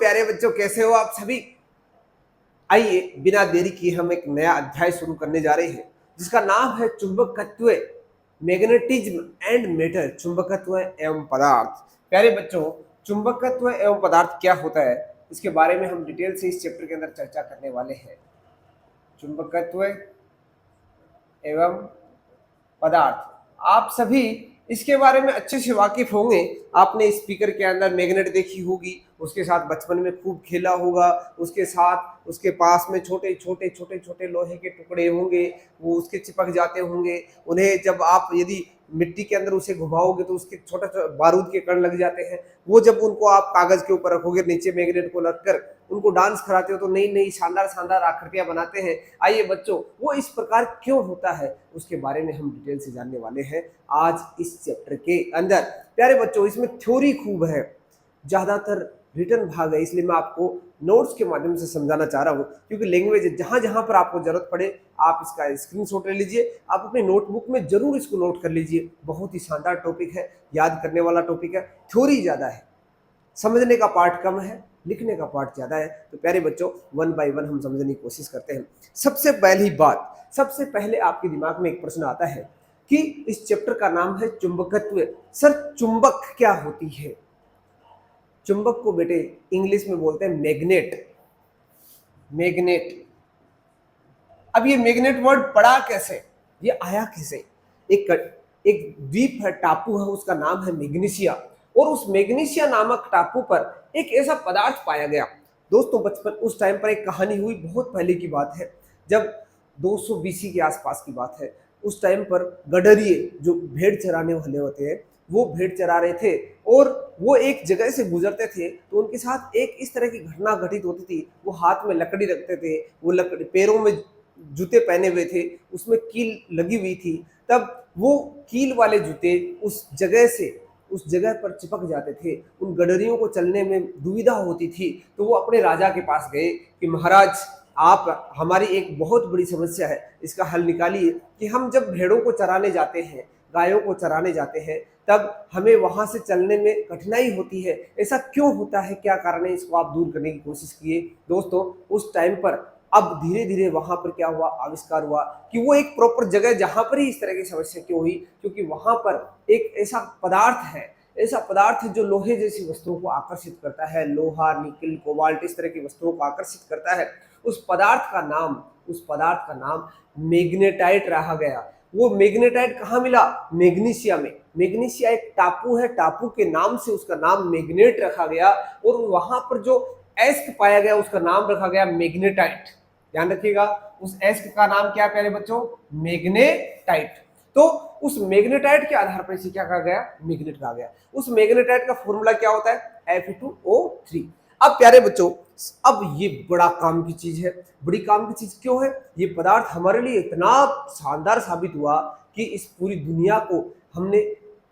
प्यारे बच्चों, कैसे हो आप सभी। आइए बिना देरी किए हम एक नया अध्याय शुरू करने जा रहे हैं जिसका नाम है चुंबकत्व, मैग्नेटिज्म एंड मैटर। चुंबकत्व एवं पदार्थ। प्यारे बच्चों, चुंबकत्व एवं पदार्थ क्या होता है इसके बारे में हम डिटेल से इस चैप्टर के अंदर चर्चा करने वाले हैं। चुंबकत्व एवं पदार्थ, आप सभी इसके बारे में अच्छे से वाकिफ होंगे। आपने स्पीकर के अंदर मैग्नेट देखी होगी, उसके साथ बचपन में खूब खेला होगा। उसके साथ उसके पास में छोटे छोटे छोटे छोटे लोहे के टुकड़े होंगे, वो उसके चिपक जाते होंगे। उन्हें जब आप यदि मिट्टी के अंदर उसे घुमाओगे तो उसके छोटे छोटे बारूद के कण लग जाते हैं। वो जब उनको आप कागज के ऊपर रखोगे, नीचे मैग्नेट को रखकर उनको डांस कराते हो तो नई नई शानदार शानदार आकृतियां बनाते हैं। आइए बच्चों, वो इस प्रकार क्यों होता है उसके बारे में हम डिटेल से जानने वाले हैं आज इस चैप्टर के अंदर। प्यारे बच्चों, इसमें थ्योरी खूब है, ज्यादातर रिटर्न भाग है, इसलिए मैं आपको नोट्स के माध्यम से समझाना चाह रहा हूँ। क्योंकि लैंग्वेज जहां जहां पर आपको जरूरत पड़े आप इसका स्क्रीनशॉट ले लीजिए, आप अपनी नोटबुक में जरूर इसको नोट कर लीजिए। बहुत ही शानदार टॉपिक है, याद करने वाला टॉपिक है। थ्योरी ज्यादा है, समझने का पार्ट कम है, लिखने का पार्ट ज्यादा है। तो प्यारे बच्चों, वन बाय वन हम समझने की कोशिश करते हैं। सबसे पहली बात, सबसे पहले आपके दिमाग में एक प्रश्न आता है कि इस चैप्टर का नाम है चुंबकत्व। सर, चुंबक क्या होती है? चुंबक को बेटे इंग्लिश में बोलते हैं मैग्नेट। मैग्नेट। अब ये मैग्नेट वर्ड पड़ा कैसे, ये आया कैसे? एक द्वीप है, टापू है, उसका नाम है मैग्नीशिया, और उस मैग्नीशिया नामक टापू पर एक ऐसा पदार्थ पाया गया। दोस्तों, बचपन उस टाइम पर एक कहानी हुई, बहुत पहले की बात है, जब 200 बीसी के आसपास की बात है। उस टाइम पर गडरिए जो भेड़ चराने वाले होते हैं, वो भेड़ चरा रहे थे और वो एक जगह से गुजरते थे तो उनके साथ एक इस तरह की घटना घटित होती थी। वो हाथ में लकड़ी रखते थे, वो लकड़ी, पैरों में जूते पहने हुए थे, उसमें कील लगी हुई थी। तब वो कील वाले जूते उस जगह पर चिपक जाते थे। उन गडरियों को चलने में दुविधा होती थी, तो वो अपने राजा के पास गए कि महाराज, आप, हमारी एक बहुत बड़ी समस्या है, इसका हल निकालिए कि हम जब भेड़ों को चराने जाते हैं, गायों को चराने जाते हैं, तब हमें वहां से चलने में कठिनाई होती है। ऐसा क्यों होता है, क्या कारण है, इसको आप दूर करने की कोशिश किए। दोस्तों, उस टाइम पर अब धीरे धीरे वहां पर क्या हुआ, आविष्कार हुआ कि वो एक प्रॉपर जगह जहां पर ही इस तरह की समस्या क्यों हुई, क्योंकि वहां पर एक ऐसा पदार्थ है, जो लोहे जैसी वस्तुओं को आकर्षित करता है। लोहा, निकल, कोबाल्ट, इस तरह की वस्तुओं को आकर्षित करता है। उस पदार्थ का नाम मैग्नेटाइट रहा गया। वो मैग्नेटाइट कहाँ मिला? मैग्नीशिया में। मैग्नीशिया एक टापू है, टापू के नाम से उसका नाम मैग्नेट रखा गया, और वहां पर जो एस्क पाया गया उसका नाम रखा गया मैग्नेटाइट। ध्यान रखिएगा, उस एस्क का नाम क्या है प्यारे बच्चों? मैग्नेटाइट। तो उस मैग्नेटाइट के आधार पर इसे क्या कहा गया? मैग्नेट कहा गया। उस मैग्नेटाइट का फॉर्मूला क्या होता है? Fe2O3। अब प्यारे बच्चों, अब ये बड़ा काम की चीज है। बड़ी काम की चीज क्यों है? ये पदार्थ हमारे लिए इतना शानदार साबित हुआ कि इस पूरी दुनिया को हमने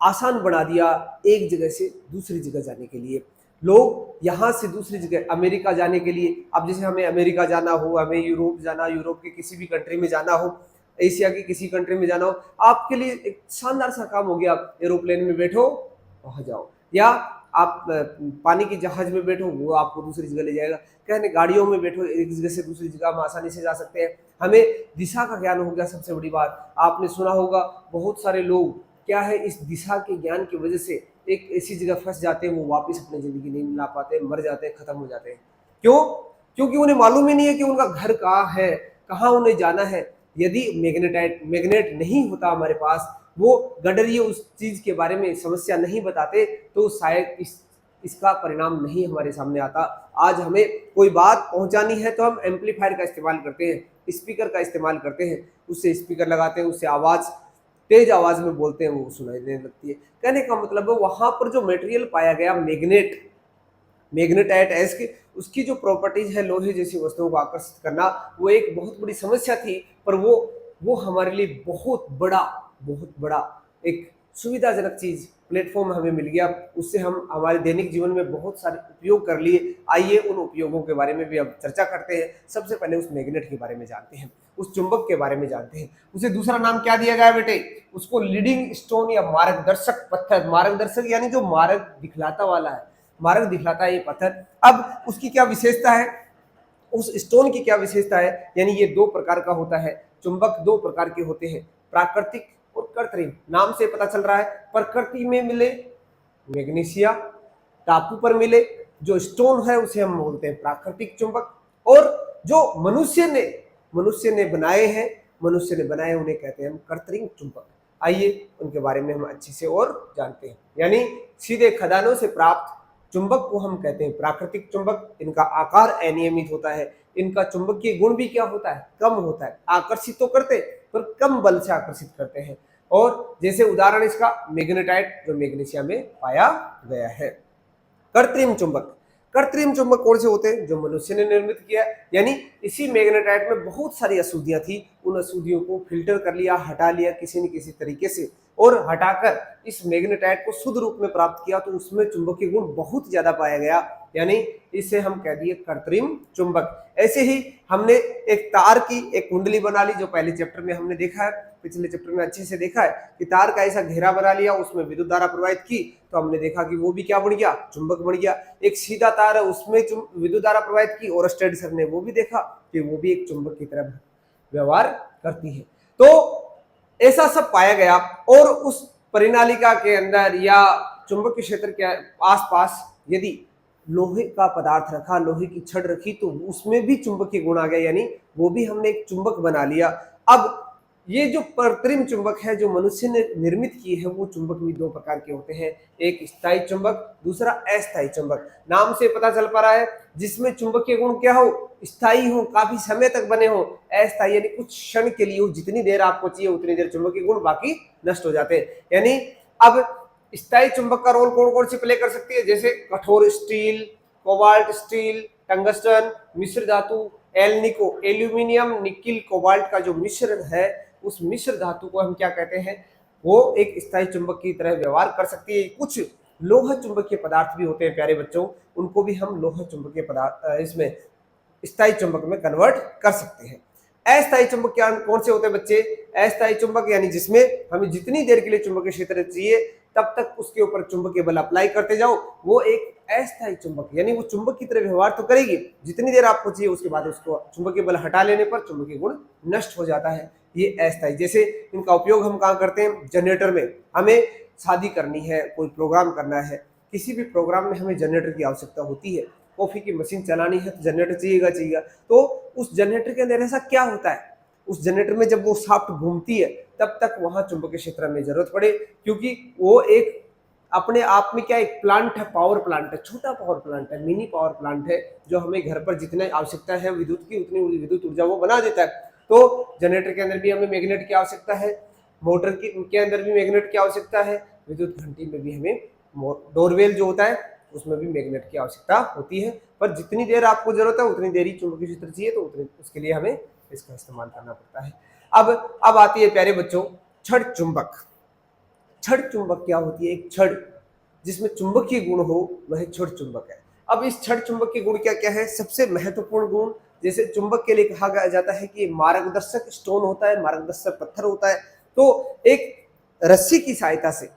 आसान बना दिया एक जगह से दूसरी जगह जाने के लिए। लोग यहाँ से दूसरी जगह, अमेरिका जाने के लिए, अब जैसे हमें अमेरिका जाना हो, हमें यूरोप जाना, यूरोप के किसी भी कंट्री में जाना हो, एशिया की किसी कंट्री में जाना हो, आपके लिए एक शानदार सा काम हो गया। आप एरोप्लेन में बैठो, वहां जाओ, या आप पानी की जहाज में बैठो, वो आपको दूसरी जगह ले जाएगा। कहने गाड़ियों में बैठो, एक जगह से दूसरी जगह हम आसानी से जा सकते हैं। हमें दिशा का ज्ञान हो गया, सबसे बड़ी बात। आपने सुना होगा बहुत सारे लोग क्या है, इस दिशा के ज्ञान की वजह से एक ऐसी जगह फंस जाते हैं, वो वापस अपनी जिंदगी नहीं मिला पाते, मर जाते हैं, खत्म हो जाते हैं। क्यों? क्योंकि उन्हें मालूम ही नहीं है कि उनका घर कहाँ है, कहाँ उन्हें जाना है। यदि मैग्नेट नहीं होता हमारे पास, वो गडरिए उस चीज के बारे में समस्या नहीं बताते, तो शायद इसका परिणाम नहीं हमारे सामने आता। आज हमें कोई बात पहुंचानी है तो हम एम्पलीफायर का इस्तेमाल करते हैं, स्पीकर का इस्तेमाल करते हैं, उससे स्पीकर लगाते हैं, उससे आवाज, तेज आवाज में बोलते हैं, वो सुनाई देने लगती है। कहने का मतलब है वहां पर जो मटेरियल पाया गया मैग्नेटाइट एस्क, उसकी जो प्रॉपर्टीज है लोहे जैसी वस्तुओं को आकर्षित करना, वो एक बहुत बड़ी समस्या थी। पर वो हमारे लिए बहुत बड़ा एक सुविधाजनक चीज, प्लेटफॉर्म हमें मिल गया। उससे हम हमारे दैनिक जीवन में बहुत सारे उपयोग कर लिए। आइए उन उपयोगों के बारे में भी अब चर्चा करते हैं। सबसे पहले उस मैग्नेट के बारे में जानते हैं, उस चुंबक के बारे में जानते हैं। उसे दूसरा नाम क्या दिया गया बेटे? उसको लीडिंग स्टोन या मार्गदर्शक पत्थर, मार्गदर्शक यानी जो मार्ग दिखलाता वाला है, मार्ग दिखलाता है ये पत्थर। अब उसकी क्या विशेषता है, उस स्टोन की क्या विशेषता है, यानी ये दो प्रकार का होता है, चुंबक दो प्रकार के होते हैं, प्राकृतिक और कृत्रिम। नाम से पता चल रहा है, प्रकृति में मिले मैग्नीशिया, टापू पर मिले जो स्टोन है उसे हम बोलते हैं प्राकृतिक चुंबक, और जो मनुष्य ने बनाए हैं, मनुष्य ने बनाए उन्हें कहते हैं हम कृत्रिम चुंबक। आइए उनके बारे में हम अच्छे से और जानते हैं। यानी सीधे खदानों से प्राप्त चुंबक को हम कहते हैं प्राकृतिक चुंबक। इनका आकार अनियमित होता है, इनका चुंबकीय गुण भी क्या होता है, कम होता है। आकर्षित तो करते पर कम बल से आकर्षित करते हैं। और जैसे उदाहरण इसका मैग्नेटाइट जो मैग्नीशिया में पाया गया है। कृत्रिम चुंबक, कृत्रिम चुंबक कौन से होते हैं, जो मनुष्य ने निर्मित किया है। यानी इसी मैग्नेटाइट में बहुत सारी अशुद्धियां थी, उन अशुद्धियों को फिल्टर कर लिया, हटा लिया किसी न किसी तरीके से, और हटाकर इस मैग्नेटाइट को शुद्ध रूप में प्राप्त किया, तो उसमें चुंबकीय गुण बहुत ज्यादा पाया गया। यानी इसे हम कह दिए कृत्रिम चुंबक। ऐसे ही हमने एक तार की एक कुंडली बना ली, जो पहले चैप्टर में हमने देखा है, पिछले चैप्टर में अच्छे से देखा है कि तार का ऐसा घेरा बना लिया, उसमें विद्युत धारा प्रवाहित की, तो हमने देखा कि वो भी क्या बन गया, चुंबक बन गया। एक सीधा तार है, उसमें विद्युत धारा प्रवाहित की, और स्टेड सर ने वो भी देखा कि वो भी एक चुंबक की तरह व्यवहार करती है। तो ऐसा सब पाया गया, और उस परिनालिका के अंदर या चुंबकीय क्षेत्र के आसपास यदि लोहे का पदार्थ रखा, लोहे की छड़ रखी, तो उसमें भी चुंबकीय गुण आ गया, यानी वो भी हमने एक चुंबक बना लिया। अब ये जो कृत्रिम चुंबक है जो मनुष्य ने निर्मित की है, वो चुंबक भी दो प्रकार के होते हैं, एक स्थायी चुंबक, दूसरा अस्थायी चुंबक। नाम से पता चल पा रहा है, जिसमें चुंबकीय गुण क्या हो, स्थायी हो, काफी समय तक बने हो। अस्थायी यानी कुछ क्षण के लिए हो, जितनी देर आपको चाहिए उतनी देर चुंबकीय गुण, बाकी नष्ट हो जाते हैं। यानी अब स्थायी चुंबक का रोल कौन कौन सी प्ले कर सकती है, जैसे कठोर स्टील, कोबाल्ट स्टील, टंगस्टन, मिश्र धातु, एल्निको, एल्यूमिनियम, निकिल, कोबाल्ट का जो मिश्रण है, उस मिश्र धातु को हम क्या कहते हैं, वो एक स्थायी चुंबक की तरह व्यवहार कर सकती है। कुछ लोह चुंबकीय पदार्थ भी होते हैं प्यारे बच्चों, उनको भी हम लोह चुंबकीय पदार्थ इसमें स्थायी चुंबक में कन्वर्ट कर सकते हैं। अस्थायी चुंबक क्या कौन से होते हैं बच्चे, अस्थायी चुंबक यानी जिसमें हमें जितनी देर के लिए चुंबकीय क्षेत्र चाहिए तब तक उसके ऊपर चुंबकीय बल अप्लाई करते जाओ, वो एक अस्थायी चुंबक, यानी वो चुंबक की तरह व्यवहार तो करेगी, जितनी देर आपको चाहिए उसके बाद उसको चुंबकीय बल हटा लेने पर चुंबकीय गुण नष्ट हो जाता है। ये अस्थायी, जैसे इनका उपयोग हम कहाँ करते हैं, जनरेटर में। हमें शादी करनी है, कोई प्रोग्राम करना है, किसी भी प्रोग्राम में हमें जनरेटर की आवश्यकता होती है। कॉफी की मशीन चलानी है तो जनरेटर चाहिएगा। तो उस जनरेटर के अंदर ऐसा क्या होता है, उस जनरेटर में जब वो शाफ्ट घूमती है तब तक वहां चुंबकीय क्षेत्र में जरूरत पड़े, क्योंकि वो एक अपने आप में क्या एक प्लांट है, पावर प्लांट है, छोटा पावर प्लांट है, मिनी पावर प्लांट है, जो हमें घर पर जितनी आवश्यकता है विद्युत की उतनी विद्युत ऊर्जा वो बना देता है। तो जनरेटर के अंदर भी हमें मैग्नेट की आवश्यकता है, मोटर के अंदर भी मैग्नेट की आवश्यकता है, विद्युत घंटी में भी हमें डोरवेल जो होता है उसमें भी मैग्नेट की आवश्यकता होती है। पर जितनी देर आपको जरूरत है उतनी देर ही चुंबकीय क्षेत्र चाहिए, तो उतनी उसके लिए हमें इसका इस्तेमाल करना पड़ता है। अब आती है प्यारे बच्चों छड़ चुंबक। छड़ चुंबक क्या होती है, एक छड़ जिसमें चुंबकीय गुण हो वह छड़ चुंबक है। अब इस छड़ चुंबक के गुण क्या क्या है, सबसे महत्वपूर्ण गुण, जैसे चुंबक के लिए कहा जाता है कि मार्गदर्शक स्टोन होता है, मार्गदर्शक पत्थर होता है। तो एक रस्सी की सहायता से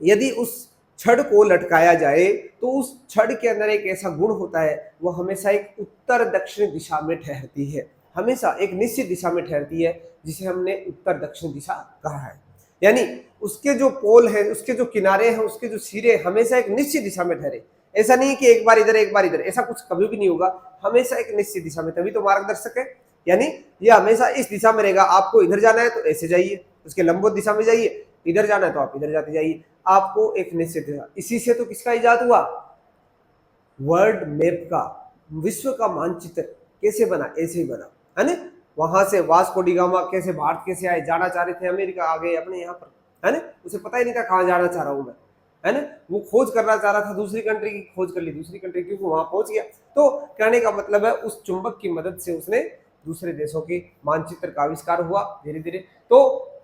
यदि उस छड़ को लटकाया जाए तो उस छड़ के अंदर एक ऐसा गुण होता है, वो हमेशा एक उत्तर दक्षिण दिशा में ठहरती है, हमेशा एक निश्चित दिशा में ठहरती है, जिसे हमने उत्तर दक्षिण दिशा कहा है। यानी उसके जो पोल है, उसके जो किनारे हैं, उसके जो सिरे हमेशा एक निश्चित दिशा में ठहरे। ऐसा नहीं कि एक बार इधर एक बार इधर, ऐसा कुछ कभी भी नहीं होगा, हमेशा एक निश्चित दिशा में, तभी तो मार्गदर्शक है। यानी ये हमेशा इस दिशा में रहेगा, आपको इधर जाना है तो ऐसे जाइए, उसके लंबवत दिशा में जाइए, इधर जाना है तो आप इधर जाते जाइए, आपको एक निश्चित दिशा। इसी से तो किसका इजाद हुआ, वर्ल्ड मैप का, विश्व का मानचित्र कैसे बना, ऐसे ही बना है ना। वहां से वास्को डी गामा कैसे भारत कैसे आए, जाना चाह रहे थे अमेरिका, आ गए अपने यहाँ पर, है ना, उसे पता ही नहीं था कहाँ जाना चाह रहा हूं मैं, है ना। वो खोज करना चाह रहा था दूसरी कंट्री की, खोज कर ली दूसरी कंट्री की, वहां पहुंच गया। तो कहने का मतलब है उस चुंबक की मदद से उसने दूसरे देशों के मानचित्र का आविष्कार हुआ धीरे धीरे। तो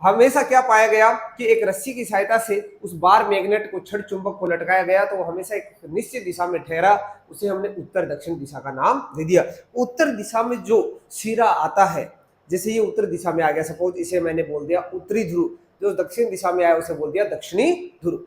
हमेशा क्या पाया गया कि एक रस्सी की सहायता से उस बार मैग्नेट को, छड़ चुंबक को लटकाया गया, तो वो हमेशा एक निश्चित दिशा में ठहरा, उसे हमने उत्तर दक्षिण दिशा का नाम दे दिया। उत्तर दिशा में जो सिरा आता है, जैसे ये उत्तर दिशा में आ गया, सपोज इसे मैंने बोल दिया उत्तरी ध्रुव, जो दक्षिण दिशा में आया उसे बोल दिया दक्षिणी ध्रुव,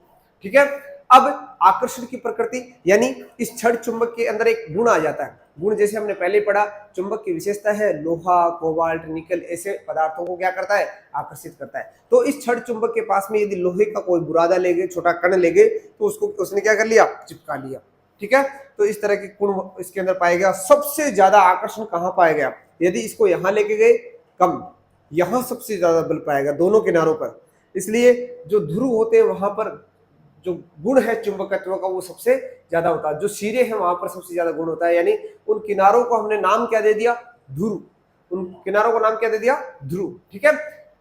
ठीक है। अब आकर्षण की प्रकृति, यानी इस छड़ चुंबक के अंदर एक गुण आ जाता है। गुण जैसे हमने पहले पढ़ा, चुंबक की विशेषता है लोहा, कोबाल्ट, निकल ऐसे पदार्थों को क्या करता है, आकर्षित करता है। तो इस छड़ चुंबक के पास में यदि लोहे का कोई बुरादा ले गए, छोटा कण ले गए, तो उसको उसने क्या कर लिया, चिपका लिया। ठीक है, तो इस तरह के गुण इसके अंदर पाया गया। सबसे ज्यादा आकर्षण कहाँ पाया गया, यदि इसको यहां लेके गए कम, यहां सबसे ज्यादा बल पाया गया दोनों किनारों पर। इसलिए जो ध्रुव होते हैं वहां पर जो गुण है चुंबकत्व का वो सबसे ज्यादा होता है। जो सिरे हैं वहां पर सबसे ज्यादा गुण होता है, यानी उन किनारों को हमने नाम क्या दे दिया, ध्रुव। उन किनारों को नाम क्या दे दिया, ध्रुव। ठीक है,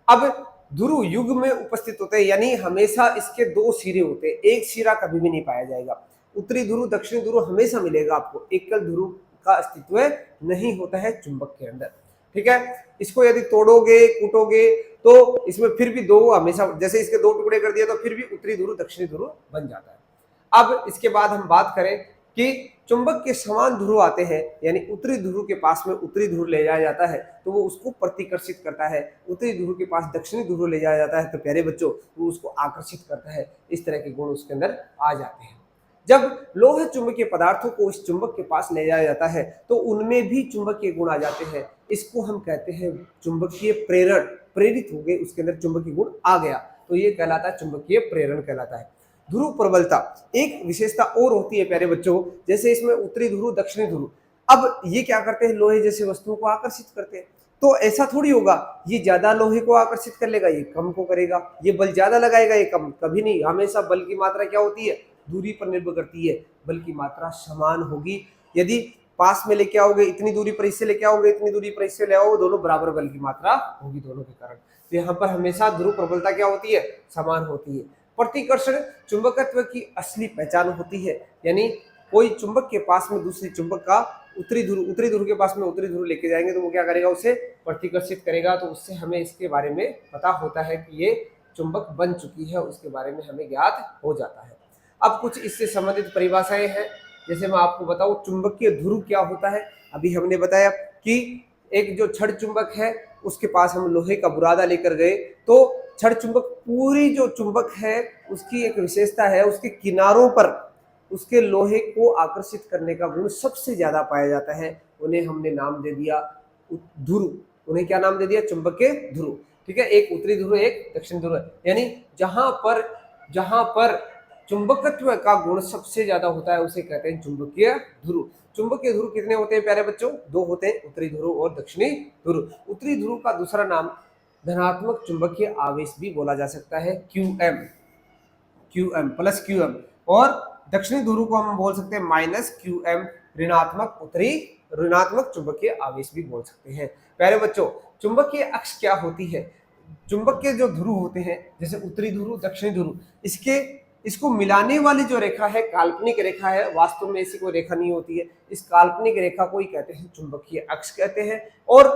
अब ध्रुव युग में उपस्थित होते हैं, यानी हमेशा इसके दो सिरे होते हैं, एक सिरा कभी भी नहीं पाया जाएगा। उत्तरी ध्रुव दक्षिणी ध्रुव हमेशा मिलेगा आपको, एकल ध्रुव का अस्तित्व नहीं होता है चुंबक के अंदर। ठीक है, इसको यदि तोड़ोगे कूटोगे तो इसमें फिर भी दो हमेशा, जैसे इसके दो टुकड़े कर दिए तो फिर भी उत्तरी ध्रुव दक्षिणी ध्रुव बन जाता है। अब इसके बाद हम बात करें कि चुंबक के समान ध्रुव आते हैं, यानी उत्तरी ध्रुव के पास में उत्तरी ध्रुव ले जाया जाता है तो वो उसको प्रतिकर्षित करता है, उत्तरी ध्रुव के पास दक्षिणी ध्रुव ले जाया जाता है तो प्यारे बच्चों वो उसको आकर्षित करता है। इस तरह के गुण उसके अंदर आ जाते हैं। जब लोह चुंबकीय पदार्थों को इस चुंबक के पास ले जाया जाता है तो उनमें भी चुंबकीय गुण आ जाते हैं। इसको हम कहते हैं चुंबकीय प्रेरण, प्रेरित हो गए, उसके अंदर चुंबकीय गुण आ गया तो ये कहलाता है चुंबकीय प्रेरण कहलाता है। ध्रुव प्रबलता, एक विशेषता और होती है प्यारे बच्चों, जैसे इसमें उत्तरी ध्रुव दक्षिणी ध्रुव, अब ये क्या करते हैं, लोहे जैसे वस्तुओं को आकर्षित करते हैं। तो ऐसा थोड़ी होगा ये ज्यादा लोहे को आकर्षित कर लेगा, ये कम को करेगा, ये बल ज्यादा लगाएगा, ये कम, कभी नहीं। हमेशा बल की मात्रा क्या होती है, दूरी पर निर्भर करती है, बल की मात्रा समान होगी। यदि पास में लेके आओगे इतनी दूरी पर इससे लेके आओगे, इतनी दूरी पर इससे ले आओगे, दोनों बराबर बल की मात्रा होगी दोनों के कारण। तो यहाँ पर हमेशा ध्रुव प्रबलता क्या होती है, समान होती है। प्रतिकर्षण चुंबकत्व की असली पहचान होती है, यानी कोई चुंबक के पास में दूसरी चुंबक का उत्तरी ध्रुव के पास में उत्तरी ध्रुव लेके जाएंगे तो वो क्या करेगा, उसे प्रतिकर्षित करेगा। तो उससे हमें इसके बारे में पता होता है कि ये चुंबक बन चुकी है, उसके बारे में हमें ज्ञात हो जाता है। अब कुछ इससे संबंधित परिभाषाएं हैं, जैसे मैं आपको बताऊं चुंबकीय ध्रुव क्या होता है। अभी हमने बताया कि एक जो छड़ चुंबक है उसके पास हम लोहे का बुरादा लेकर गए तो छड़ चुंबक पूरी जो चुंबक है उसकी एक विशेषता है, उसके किनारों पर उसके लोहे को आकर्षित करने का गुण सबसे ज्यादा पाया जाता है। उन्हें हमने नाम दे दिया ध्रुव, उन्हें क्या नाम दे दिया, चुंबकीय ध्रुव। ठीक है, एक उत्तरी ध्रुव एक दक्षिण ध्रुव, यानी जहां पर चुंबकत्व का गुण सबसे ज्यादा होता है उसे कहते हैं चुंबकीय ध्रुव। चुंबकीय ध्रुव कितने होते हैं प्यारे बच्चों, दो होते हैं, उत्तरी ध्रुव और दक्षिणी ध्रुव। उत्तरी ध्रुव का दूसरा नाम धनात्मक चुंबकीय आवेश भी बोला जा सकता है, QM प्लस QM, और दक्षिणी ध्रुव को हम बोल सकते हैं -QM, ऋणात्मक चुंबकीय आवेश भी बोल सकते हैं। प्यारे बच्चों चुंबकीय अक्ष क्या होती है, चुंबक के जो ध्रुव होते हैं जैसे उत्तरी ध्रुव दक्षिणी ध्रुव, इसको मिलाने वाली जो रेखा है काल्पनिक रेखा है, वास्तव में ऐसी कोई रेखा नहीं होती है। इस काल्पनिक रेखा को ही कहते हैं चुंबकीय अक्ष कहते हैं। और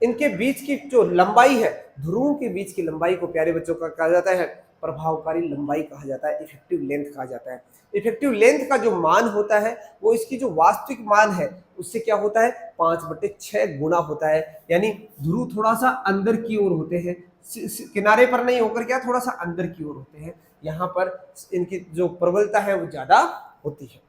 इनके बीच की जो लंबाई है, ध्रुवों के बीच की लंबाई को प्यारे बच्चों का कहा जाता है प्रभावकारी लंबाई कहा जाता है, इफेक्टिव लेंथ कहा जाता है। इफेक्टिव लेंथ का जो मान होता है वो इसकी जो वास्तविक मान है उससे क्या होता है, 5/6 गुना होता है। यानी ध्रुव थोड़ा सा अंदर की ओर होते हैं, किनारे पर नहीं होकर क्या थोड़ा सा अंदर की ओर होते हैं, यहाँ पर इनकी जो प्रबलता है वो ज्यादा होती है।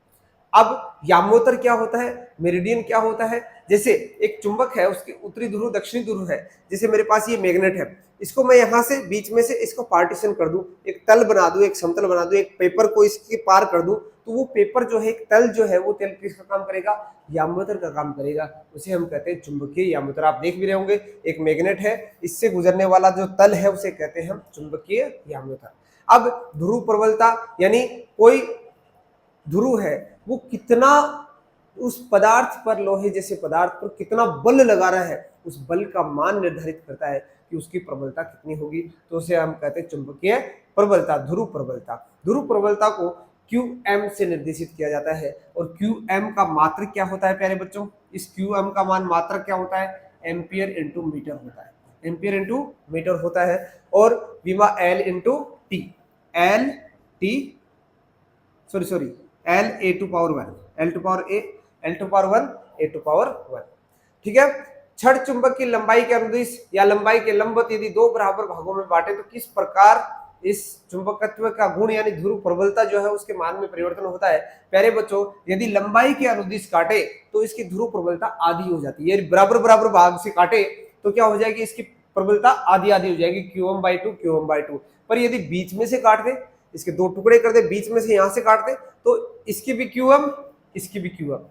अब यामोत्तर क्या होता है, मेरिडियन क्या होता है, जैसे एक चुंबक है उसके उत्तरी ध्रुव दक्षिणी ध्रुव है, जैसे मेरे पास ये मैग्नेट है, इसको मैं यहाँ से बीच में से इसको पार्टीशन कर दूं, एक तल बना दूं, एक समतल बना दूं, एक पेपर को इसके पार कर दूं, तो वो पेपर जो है एक तल जो है वो तल किसका काम करेगा, यामोत्तर का काम करेगा, उसे हम कहते हैं चुंबकीय यामोत्तर। आप देख भी रहे होंगे एक मैग्नेट है, इससे गुजरने वाला जो तल है उसे कहते हैं हम चुंबकीय यामोत्तर। अब ध्रुव प्रबलता, यानी कोई ध्रुव है वो कितना उस पदार्थ पर, लोहे जैसे पदार्थ पर कितना बल लगा रहा है, उस बल का मान निर्धारित करता है कि उसकी प्रबलता कितनी होगी, तो उसे हम कहते हैं चुंबकीय प्रबलता, ध्रुव प्रबलता। ध्रुव प्रबलता को QM से निर्देशित किया जाता है। और QM का मात्रक क्या होता है प्यारे बच्चों, इस QM का मान मात्रक क्या होता है, एम्पियर इंटू मीटर होता है, एम्पियर इंटू मीटर होता है। और विमा L into T, L to power 1, L to power A, L to power 1, A to power 1। ठीक है, छड़ चुंबक की लंबाई के अनुदिश या लंबाई के लंबवत यदि दो बराबर भागों में बांटे तो किस प्रकार इस चुंबकत्व का गुण यानी ध्रुव प्रबलता जो है उसके मान में परिवर्तन होता है। प्यारे बच्चों, यदि लंबाई के अनुदिश काटे तो इसकी ध्रुव प्रबलता आधी हो जाती है, यदि बराबर बराबर भाग से काटे तो क्या हो जाएगी, इसकी प्रबलता आधी आधी हो जाएगी, QM/2 QM/2। पर यदि बीच में से काट दे, इसके दो टुकड़े कर दे, बीच में से यहां से काट दे, तो इसकी भी QM, इसकी भी QM,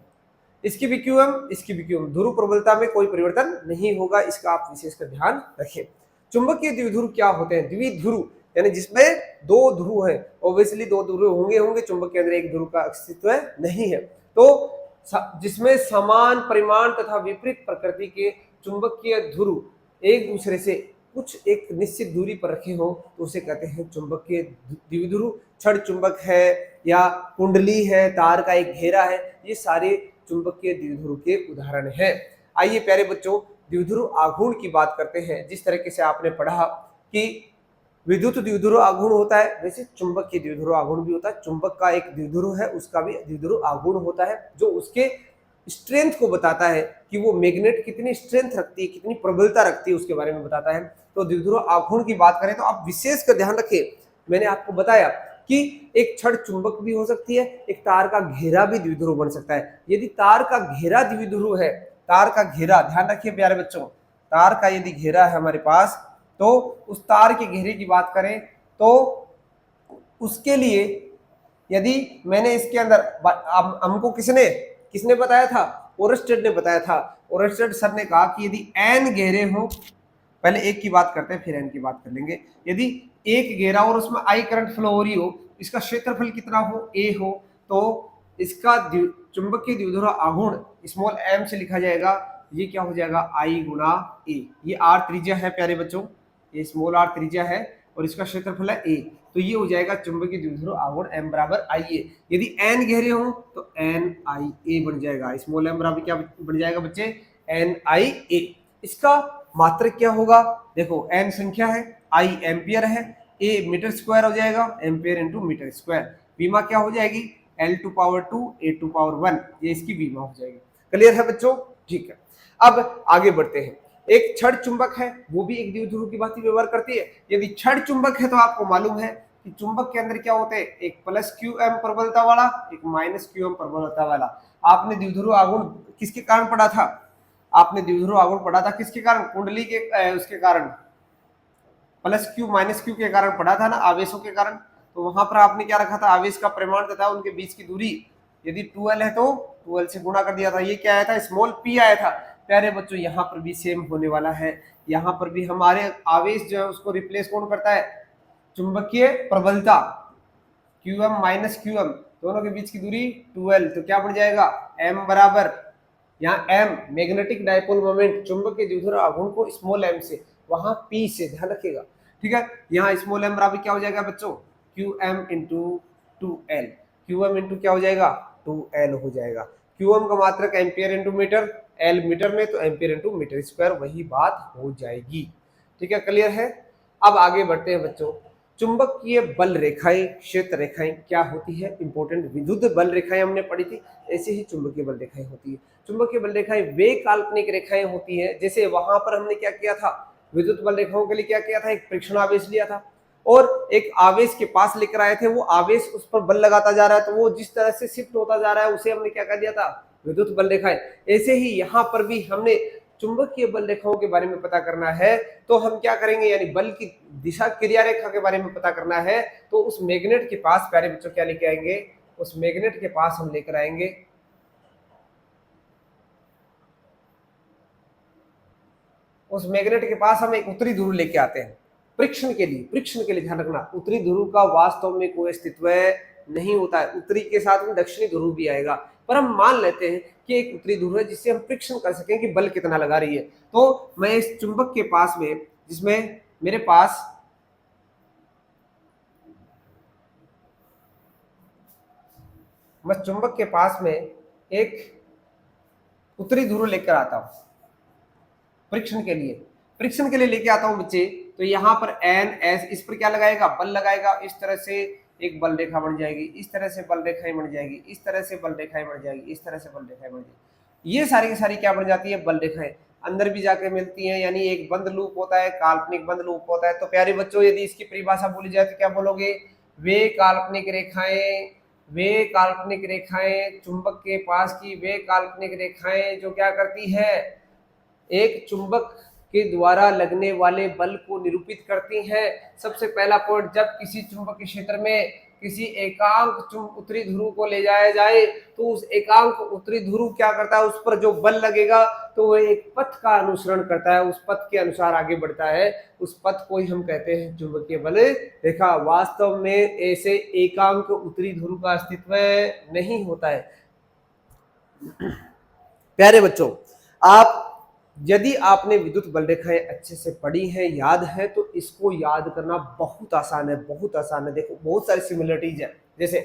इसकी भी QM, इसकी भी QM, ध्रुव प्रबलता में कोई परिवर्तन नहीं होगा, इसका आप विशेषकर ध्यान रखें। चुंबकीय द्विध्रुव क्या होते हैं? द्विध्रुव यानी जिसमें दो ध्रुव है, ऑब्वियसली दो ध्रुव होंगे, चुंबक के अंदर एक ध्रुव का अस्तित्व नहीं है। तो जिसमें समान परिमाण तथा विपरीत प्रकृति के चुंबकीय ध्रुव एक दूसरे से कुछ एक निश्चित दूरी पर रखे हो तो उसे कहते हैं चुंबकीय द्विध्रुव। छड़ चुंबक है या कुंडली है, तार का एक घेरा है, ये सारे चुंबकीय द्विध्रुव के उदाहरण हैं। आइए प्यारे बच्चों, द्विध्रुव आघूर्ण की बात करते हैं। जिस तरीके से आपने पढ़ा कि विद्युत द्विध्रुव आघूर्ण होता है, वैसे चुंबक की द्विध्रुव आघूर्ण भी होता है। चुंबक का एक द्विध्रुव है, उसका भी द्विध्रुव आघूर्ण होता है, जो उसके स्ट्रेंथ को बताता है कि वो मैग्नेट कितनी स्ट्रेंथ रखती है, कितनी प्रबलता रखती है, उसके बारे में बताता है। तो द्विध्रुव आघूर्ण की बात करें तो आप विशेष कर ध्यान रखें, मैंने आपको बताया कि एक छड़ चुंबक भी हो सकती है, एक तार का घेरा भी द्विध्रुव बन सकता है। यदि तार का घेरा द्विध्रुव है, तार का घेरा, ध्यान रखिए प्यारे बच्चों, तार का यदि घेरा है हमारे पास, तो उस तार के घेरे की बात करें तो उसके लिए यदि मैंने इसके अंदर हमको किसने बताया था? ओरस्टेड ने बताया था। ओरस्टेड सर ने कहा कि यदि n घेरे हो, पहले एक की बात करते हैं फिर n की बात कर लेंगे। यदि एक घेरा और उसमें I करंट फ्लो हो रही हो, इसका क्षेत्रफल कितना हो, a हो, तो इसका चुंबकीय द्विध्रुव आघूर्ण स्मॉल m से लिखा जाएगा, ये क्या हो जाएगा, I गुणा a। ये r त्रिज्या है प्यारे बच्चों, ये स्मॉल r त्रिज्या है और इसका क्षेत्रफल है a, तो ये हो जाएगा चुंबकीय द्विध्रुव आघूर्ण m बराबर IA। यदि n घेरे हो तो NIA बन जाएगा, स्मॉल m बराबर क्या बन जाएगा बच्चे, NIA। इसका मात्रक क्या होगा, देखो n संख्या है, I एम्पियर है, a मीटर स्क्वायर हो जाएगा, एम्पियर इंटू मीटर स्क्वायर। बीमा क्या हो जाएगी, L2 A2 1, ये इसकी बीमा हो जाएगी। क्लियर है बच्चों? ठीक है, अब आगे बढ़ते हैं। एक छड़ चुंबक है, वो भी एक द्विध्रुव की भांति व्यवहार करती है। यदि छड़ चुंबक है तो आपको मालूम है कि चुंबक के अंदर क्या होते हैं, एक प्लस QM प्रबलता वाला, एक माइनस QM प्रबलता वाला। आपने द्विध्रुव आघूर्ण किसके कारण पढ़ा था? आपने द्विध्रुव आघूर्ण पढ़ा था किसके कारण? कुंडली के उसके कारण, प्लस Q माइनस Q के कारण पढ़ा था ना, आवेशों के कारण। तो वहां पर आपने क्या रखा था, आवेश का परिमाण तथा उनके बीच की दूरी, यदि 2L है तो 2L से गुणा कर दिया था। ये क्या आया था, स्मॉल p आया था। प्यारे बच्चों, यहाँ पर भी सेम होने वाला है, यहाँ पर भी हमारे आवेश जो है उसको रिप्लेस कौन करता है, चुंबकीय प्रबलता QM माइनस QM, दोनों के बीच की दूरी 2L, तो क्या बन जाएगा, M बराबर, यहाँ M मैग्नेटिक डायपोल मोमेंट, चुंबकीय द्विध्रुव आघूर्ण को स्मॉल m से, वहां P से, ध्यान रखिएगा, ठीक है। यहाँ स्मॉल m बराबर क्या हो जाएगा बच्चों, QM into 2L, QM into क्या हो जाएगा, 2L हो जाएगा। QM का मात्रक ampere into metre, L metre में, तो एम्पियर इंटू मीटर स्क्वायर, वही बात हो जाएगी। ठीक है, क्लियर है। अब आगे बढ़ते हैं बच्चों। चुंबकीय बल रेखाएं, क्षेत्र रेखाएं क्या होती है, इंपॉर्टेंट। विद्युत बल रेखाएं हमने पढ़ी थी, ऐसे ही चुंबकीय बल रेखाएं होती है। चुंबकीय बल रेखाएं वे काल्पनिक रेखाएं होती हैं, जैसे वहां पर हमने क्या किया था, विद्युत बल रेखाओं के लिए क्या किया था, एक परीक्षण आवेश लिया था और एक आवेश के पास लेकर आए थे, वो आवेश उस पर बल लगाता जा रहा है, तो वो जिस तरह से शिफ्ट होता जा रहा है उसे हमने क्या कर दिया था, विद्युत बल रेखाएं। ऐसे ही यहाँ पर भी हमने चुंबकीय बल रेखाओं के बारे में पता करना है, तो हम क्या करेंगे, यानी बल की दिशा क्रिया रेखा के बारे में पता करना है, तो उस मैग्नेट के पास प्यारे बच्चों क्या लेके आएंगे, उस मैग्नेट के पास हम लेकर आएंगे उस मैग्नेट के पास हम एक उत्तरी ध्रुव लेके आते हैं परीक्षण के लिए। परीक्षण के लिए ध्यान रखना, उत्तरी ध्रुव का वास्तव में कोई अस्तित्व नहीं होता है, उत्तरी के साथ में दक्षिणी ध्रुव भी आएगा, पर हम मान लेते हैं कि एक उत्तरी ध्रुव है जिससे हम परीक्षण कर सकें कि बल कितना लगा रही है। तो मैं इस चुंबक के पास में, जिसमें मेरे पास मैं चुंबक के पास में एक उत्तरी ध्रुव लेकर आता हूं परीक्षण के लिए लेके आता हूं बच्चे, तो यहाँ पर NS, इस पर क्या लगाएगा, बल लगाएगा। इस तरह से एक बल रेखा बन जाएगी, इस तरह से बल रेखाएं बन जाएगी, इस तरह से बल रेखाएं बन जाएगी, इस तरह से बल रेखाएं बन जाएगी, ये सारी की सारी क्या बन जाती है, बल रेखाएं। अंदर भी जाके मिलती हैं, यानी एक बंद लूप होता है, काल्पनिक बंद लूप होता है। तो प्यारे बच्चों, यदि इसकी परिभाषा बोली जाए तो क्या बोलोगे? वे काल्पनिक रेखाएं चुंबक के पास की वे काल्पनिक रेखाएं जो क्या करती है, एक चुंबक के द्वारा लगने वाले बल को निरूपित करती हैं। सबसे पहला पॉइंट, जब किसी चुंबकीय क्षेत्र में किसी एकांक उत्तरी ध्रुव को ले जाया जाए तो उस एकांक उत्तरी ध्रुव क्या करता है, उस पर जो बल लगेगा तो वह एक पथ का अनुसरण करता है, उस पथ के अनुसार आगे बढ़ता है। उस पथ को ही हम कहते हैं चुंबकीय बल रेखा। वास्तव में ऐसे एकांक उत्तरी ध्रुव का अस्तित्व नहीं होता है। प्यारे बच्चों, आप यदि आपने विद्युत बल रेखाएं अच्छे से पढ़ी हैं, याद है, तो इसको याद करना बहुत आसान है, बहुत आसान है। देखो बहुत सारी सिमिलरिटीज है। जैसे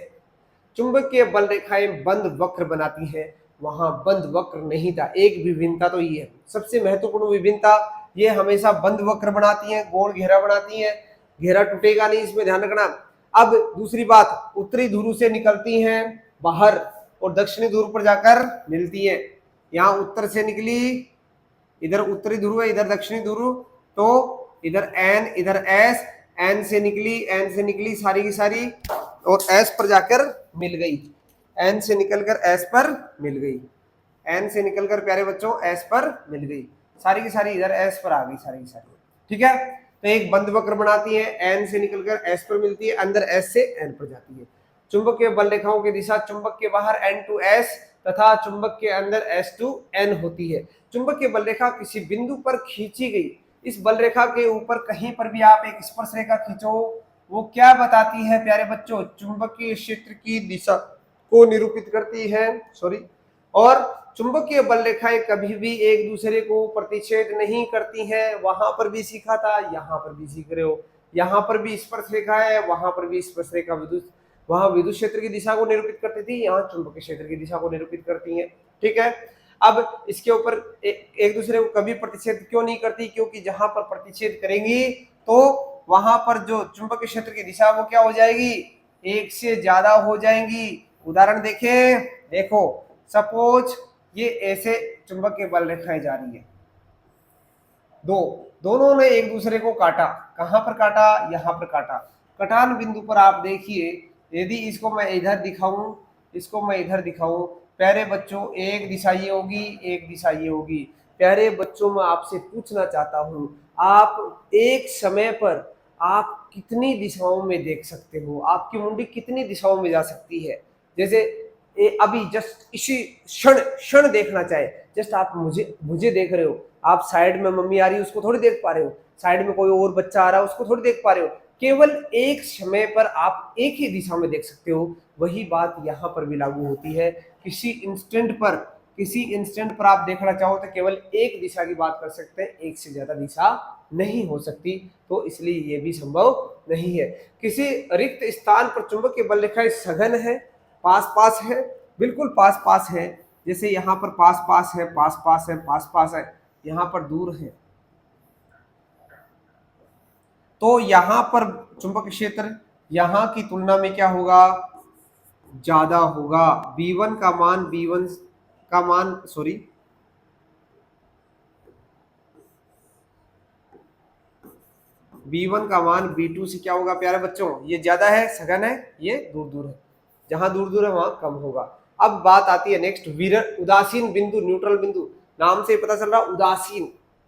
चुंबकीय बल रेखाएं बंद वक्र बनाती हैं, वहां बंद वक्र नहीं था। एक विभिन्नता तो ये है, सबसे महत्वपूर्ण विभिन्नता, ये हमेशा बंद वक्र बनाती हैं, गोल घेरा बनाती हैं, घेरा टूटेगा नहीं, इसमें ध्यान रखना। अब दूसरी बात, उत्तरी ध्रुव से निकलती हैं बाहर और दक्षिणी ध्रुव पर जाकर मिलती हैं। यहाँ उत्तर से निकली, इधर उत्तरी ध्रुव है, इधर दक्षिणी ध्रुव, तो इधर एन, इधर एस, एन से निकली सारी की सारी और एस पर जाकर मिल गई, एन से निकलकर एस पर मिल गई, एन से निकलकर प्यारे बच्चों एस पर मिल गई, सारी की सारी इधर एस पर आ गई, सारी की सारी। ठीक है, तो एक बंद वक्र बनाती है, एन से निकलकर एस पर मिलती है, अंदर एस से एन पर जाती है। चुंबकीय बल रेखाओं की दिशा चुंबक के बाहर एन टू एस तथा चुंबक के अंदर एस टू एन होती है। चुंबकीय बल रेखा किसी बिंदु पर खींची गई, इस बल रेखा के ऊपर कहीं पर भी आप एक स्पर्श रेखा खींचो, वो क्या बताती है प्यारे बच्चों? चुंबकीय क्षेत्र की दिशा को निरूपित करती है। और चुंबकीय बल रेखाएं कभी भी एक दूसरे को प्रतिच्छेद नहीं करती हैं। वहां पर भी सीखा था, यहाँ पर भी सीख रहे हो। यहाँ पर भी स्पर्श रेखा है, वहां पर भी स्पर्श रेखा, वहां विद्युत क्षेत्र की दिशा को निरूपित करती थी, यहाँ चुंबकीय क्षेत्र की दिशा को निरूपित करती है। ठीक है, अब इसके ऊपर एक दूसरे को कभी प्रतिच्छेद क्यों नहीं करती? क्योंकि जहां पर प्रतिच्छेद करेंगी तो वहां पर जो चुंबकीय क्षेत्र की दिशा वो क्या हो जाएगी? एक से ज्यादा हो जाएंगी। उदाहरण देखें, देखो सपोज ये ऐसे चुंबकीय बल रेखाएं जा रही है, दोनों ने एक दूसरे को काटा। कहां पर काटा? यहां पर काटा। कटान बिंदु पर आप देखिए, यदि इसको मैं इधर दिखाऊं, इसको मैं इधर दिखाऊं, प्यारे बच्चों एक दिशा ये होगी, एक दिशा ये होगी। प्यारे बच्चों, मैं आपसे पूछना चाहता हूं, आप एक समय पर आप कितनी दिशाओं में देख सकते हो? आपकी मुंडी कितनी दिशाओं में जा सकती है? जैसे अभी जस्ट इसी क्षण देखना चाहे, जस्ट आप मुझे देख रहे हो, आप साइड में मम्मी आ रही है उसको थोड़ी देख पा रहे हो, साइड में कोई और बच्चा आ रहा है उसको थोड़ी देख पा रहे हो। केवल एक समय पर आप एक ही दिशा में देख सकते हो। वही बात यहाँ पर भी लागू होती है। किसी इंस्टेंट पर आप देखना चाहो तो केवल एक दिशा की बात कर सकते हैं, एक से ज्यादा दिशा नहीं हो सकती। तो इसलिए ये भी संभव नहीं है। किसी रिक्त स्थान पर चुंबकीय बल रेखाएं सघन है, पास पास है, बिल्कुल पास पास है। जैसे यहाँ पर पास पास है, पास पास है, पास पास है, यहाँ पर दूर है, तो यहाँ पर चुंबक क्षेत्र यहाँ की तुलना में क्या होगा? ज्यादा होगा। B1 का मान B1 का मान B2 से क्या होगा प्यारे बच्चों? ये ज्यादा है, सघन है, ये दूर दूर है। जहां दूर दूर है वहां कम होगा। अब बात आती है नेक्स्ट, उदासीन बिंदु, न्यूट्रल बिंदु। नाम से पता चल रहा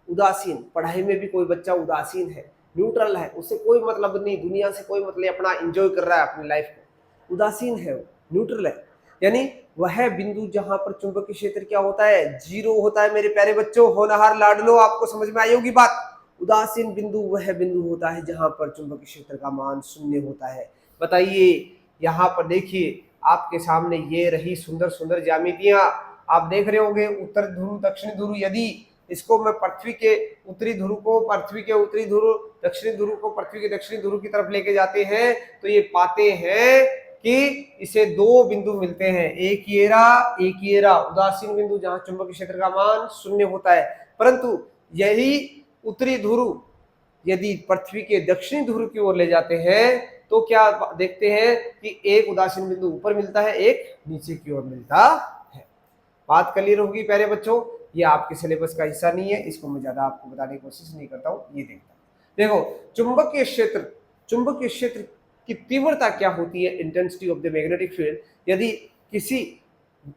उदासीन। पढ़ाई में भी कोई बच्चा उदासीन है, न्यूट्रल है, उससे कोई मतलब नहीं, दुनिया से कोई मतलब, अपना एंजॉय कर रहा है अपनी लाइफ को। उदासीन है, न्यूट्रल है, यानी वह बिंदु जहां पर चुंबकीय क्षेत्र क्या होता है? जीरो होता है। मेरे प्यारे बच्चों, होनहार लाडलो, आपको समझ में आई होगी बात। उदासीन बिंदु वह बिंदु होता है जहां पर चुंबकीय क्षेत्र का मान शून्य होता है। बताइए, यहाँ पर देखिए आपके सामने ये रही सुंदर सुंदर ज्यामितियां, आप देख रहे होंगे। उत्तर ध्रुव, दक्षिणी ध्रुव, यदि इसको मैं पृथ्वी के उत्तरी ध्रुव को पृथ्वी के उत्तरी ध्रुव, दक्षिणी ध्रुव को पृथ्वी के दक्षिणी ध्रुव की तरफ लेके जाते हैं, तो ये पाते हैं कि इसे दो बिंदु मिलते हैं, एक ये रहा उदासीन बिंदु जहां चुंबकीय क्षेत्र का मान शून्य होता है। परंतु यही उत्तरी ध्रुव यदि पृथ्वी के दक्षिणी ध्रुव की ओर ले जाते हैं तो क्या देखते हैं कि एक उदासीन बिंदु ऊपर मिलता है, एक नीचे की ओर मिलता है। बात क्लियर होगी प्यारे बच्चों। ये आपके सिलेबस का हिस्सा नहीं है, इसको मैं ज्यादा आपको बताने की कोशिश नहीं करता हूँ। ये देखता देखो, चुंबकीय क्षेत्र की तीव्रता क्या होती है, intensity of the magnetic field. यदि किसी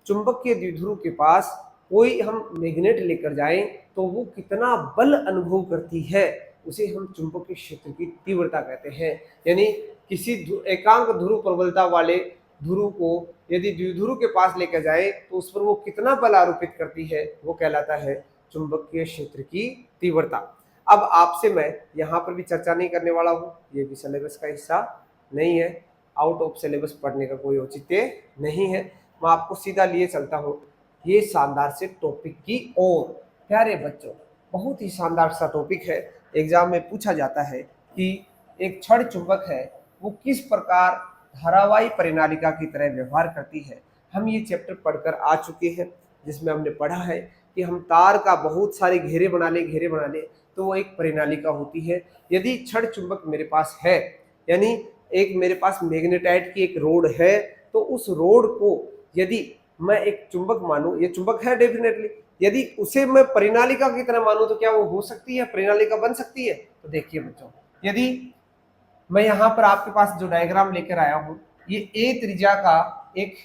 चुंबकीय द्विध्रुव के पास कोई हम मैग्नेट लेकर जाएं तो वो कितना बल अनुभव करती है, उसे हम चुंबकीय क्षेत्र की तीव्रता कहते हैं। यानी किसी एकांक ध्रुव प्रबलता वाले ध्रुव को यदि द्विध्रुव के पास लेकर जाए तो उस पर वो कितना बल आरोपित करती है, वो कहलाता है चुंबकीय क्षेत्र की तीव्रता। अब आपसे मैं यहाँ पर भी चर्चा नहीं करने वाला हूँ, ये भी सिलेबस का हिस्सा नहीं है, आउट ऑफ सिलेबस पढ़ने का कोई औचित्य नहीं है। मैं आपको सीधा लिए चलता हूँ ये शानदार से टॉपिक की ओर। प्यारे बच्चों, बहुत ही शानदार सा टॉपिक है, एग्जाम में पूछा जाता है कि एक क्षण चुंबक है वो किस प्रकार धारावाही परिनालिका की तरह व्यवहार करती है। हम ये चैप्टर पढ़कर आ चुके हैं, जिसमें हमने पढ़ा है कि हम तार का बहुत सारे घेरे बना ले तो वो एक परिनालिका होती है। यदि क्षण चुंबक मेरे पास है, यानी एक मेरे पास मैग्नेटाइट की एक रोड है, तो उस रोड को यदि मैं एक चुंबक मानूं, ये चुंबक है डेफिनेटली, यदि उसे मैं परिनालिका की तरह मानूं तो क्या वो हो सकती है, परिनालिका बन सकती है। तो देखिए बच्चों, यदि मैं यहाँ पर आपके पास जो डायग्राम लेकर आया हूँ, ये ए त्रिज्या का एक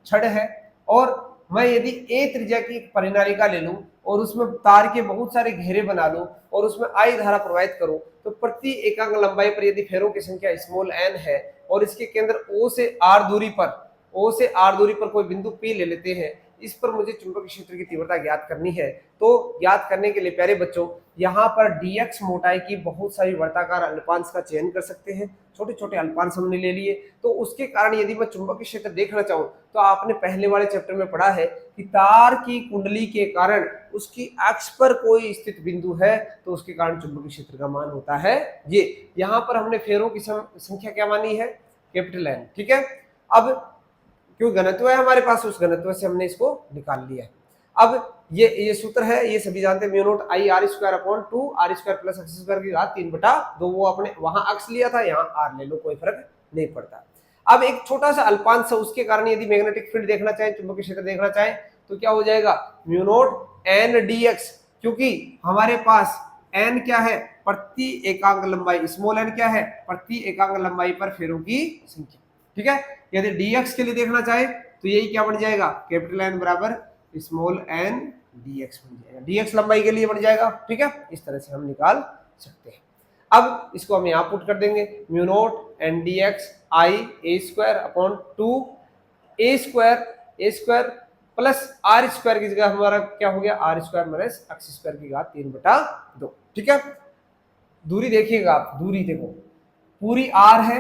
छड़ है और मैं यदि ए त्रिज्या की एक परिनालिका ले लूं और उसमें तार के बहुत सारे घेरे बना लूं और उसमें आई धारा प्रवाहित करूं, तो प्रति एकांक लंबाई पर यदि फेरों की संख्या स्मॉल n है और इसके केंद्र O से R दूरी पर कोई बिंदु P ले लेते हैं, इस पर मुझे चुंबकीय क्षेत्र की तीव्रता ज्ञात करनी है। तो ज्ञात करने के लिए प्यारे बच्चों, यहाँ पर dx मोटाई की बहुत सारी वर्ताकार अल्पांश का चयन कर सकते हैं। छोटे छोटे अल्पांश हमने ले लिए, तो उसके कारण यदि मैं चुंबकीय क्षेत्र देखना चाहूँ तो आपने पहले वाले चैप्टर में पढ़ा है कि तार की कुंडली के कारण उसकी अक्ष पर कोई स्थित बिंदु है तो उसके कारण चुंबकीय क्षेत्र का मान होता है ये। यहाँ पर हमने फेरों की संख्या क्या मानी है, कैपिटल N, ठीक है। अब क्यों घनत्व है हमारे पास, उस घनत्व से हमने इसको निकाल लिया है। अब ये सूत्र है, ये सभी जानते हैं, mu naught I R square upon 2 R square plus x square की घात 3/2। वो अपने वहां अक्स लिया था, यहाँ आर ले लो, कोई फर्क नहीं पड़ता। अब एक छोटा सा अल्पांश है, उसके कारण यदि मैग्नेटिक फील्ड देखना चाहे, चुंबकीय क्षेत्र देखना चाहे, तो क्या हो जाएगा, mu naught N D x, क्योंकि हमारे पास एन क्या है, प्रति एकांक लंबाई, स्मॉल एन क्या है, प्रति एकांक लंबाई पर फेरों की संख्या, ठीक है। यदि dx के लिए देखना चाहे तो यही क्या बन जाएगा, कैपिटल N बराबर स्मॉल n dx बन जाएगा, dx लंबाई के लिए बन जाएगा, ठीक है। इस तरह से हम निकाल सकते हैं। अब इसको हम यहाँ पुट कर देंगे, mu naught N D x I A square upon 2 A square plus R square की जगह हमारा क्या हो गया, R square minus x square की घात 3/2, ठीक है। दूरी देखिएगा आप, दूरी देखो, पूरी आर है,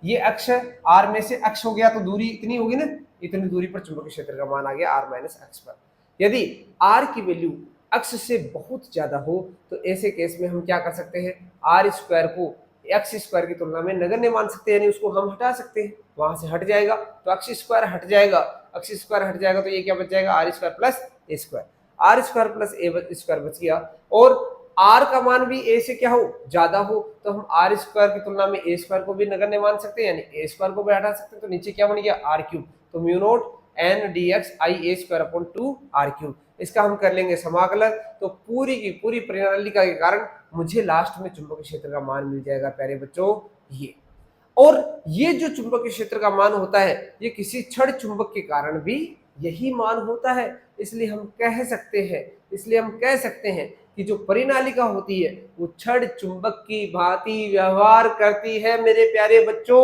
ये अक्ष है, आर में से अक्ष हो गया तो दूरी इतनी होगी ना, इतनी दूरी पर चुंबकीय क्षेत्र का मान आ गया आर माइनस एक्स पर। यदि आर की वैल्यू अक्ष से बहुत ज्यादा हो तो ऐसे केस में हम क्या कर सकते हैं, आर स्क्वायर को एक्स स्क्वायर की तुलना में नगण्य मान सकते हैं, यानी उसको हम हटा सकते हैं, वहां से हट जाएगा तो एक्स स्क्वायर हट जाएगा, तो ये क्या बच जाएगा, R square plus A square, R square plus A square बच गया। और आर का मान भी ए से क्या हो, ज्यादा हो, तो हम आर स्क्वायर की तुलना में ए स्क्वायर को भी नगण्य मान सकते हैं, यानी ए स्क्वायर को भी हटा सकते हैं, तो नीचे क्या बन गया, आर क्यूब। तो mu naught N D x I A square upon 2 R cube, इसका हम कर लेंगे समाकलन, तो पूरी की पूरी परिनालिका के कारण मुझे लास्ट में चुंबकीय क्षेत्र का मान मिल जाएगा प्यारे बच्चों ये। और ये जो चुंबकीय क्षेत्र का मान होता है, ये किसी क्षण चुंबक के कारण भी यही मान होता है। इसलिए हम कह सकते हैं कि जो परिनालिका होती है वो क्षण चुंबक की भांति व्यवहार करती है मेरे प्यारे बच्चों।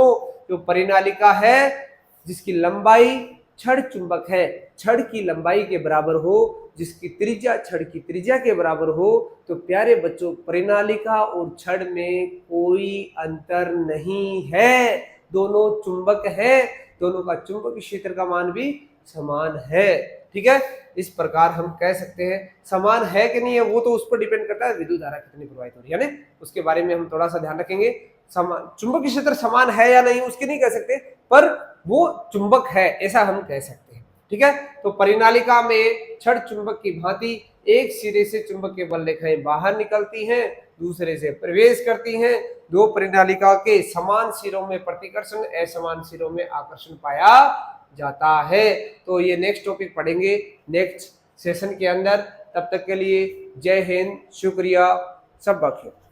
जो परिनालिका है जिसकी लंबाई क्षण चुंबक है, क्षण की लंबाई के बराबर हो, जिसकी त्रिज्या क्षण की त्रिज्या के बराबर हो, तो प्यारे बच्चों परिनालिका और क्षण में कोई अंतर नहीं है, दोनों चुंबक है, दोनों का चुंबकीय क्षेत्र का मान भी समान है, ठीक है। इस प्रकार हम कह सकते हैं, समान है कि नहीं है वो तो उस पर डिपेंड करता है विद्युत धारा कितनी प्रवाहित हो रही है, यानी उसके बारे में हम थोड़ा सा ध्यान रखेंगे। चुंबकीय क्षेत्र समान है या नहीं उसकी नहीं कह सकते, पर वो चुंबक है ऐसा हम कह सकते हैं, ठीक है। तो परिनालिका में क्षण चुंबक की भांति एक सिरे से चुंबकीय बल रेखाएं बाहर निकलती हैं, दूसरे से प्रवेश करती हैं। दो परिनालिका के समान सिरों में प्रतिकर्षण, असमान सिरों में आकर्षण पाया जाता है। तो ये नेक्स्ट टॉपिक पढ़ेंगे नेक्स्ट सेशन के अंदर। तब तक के लिए जय हिंद, शुक्रिया, सब बखैर।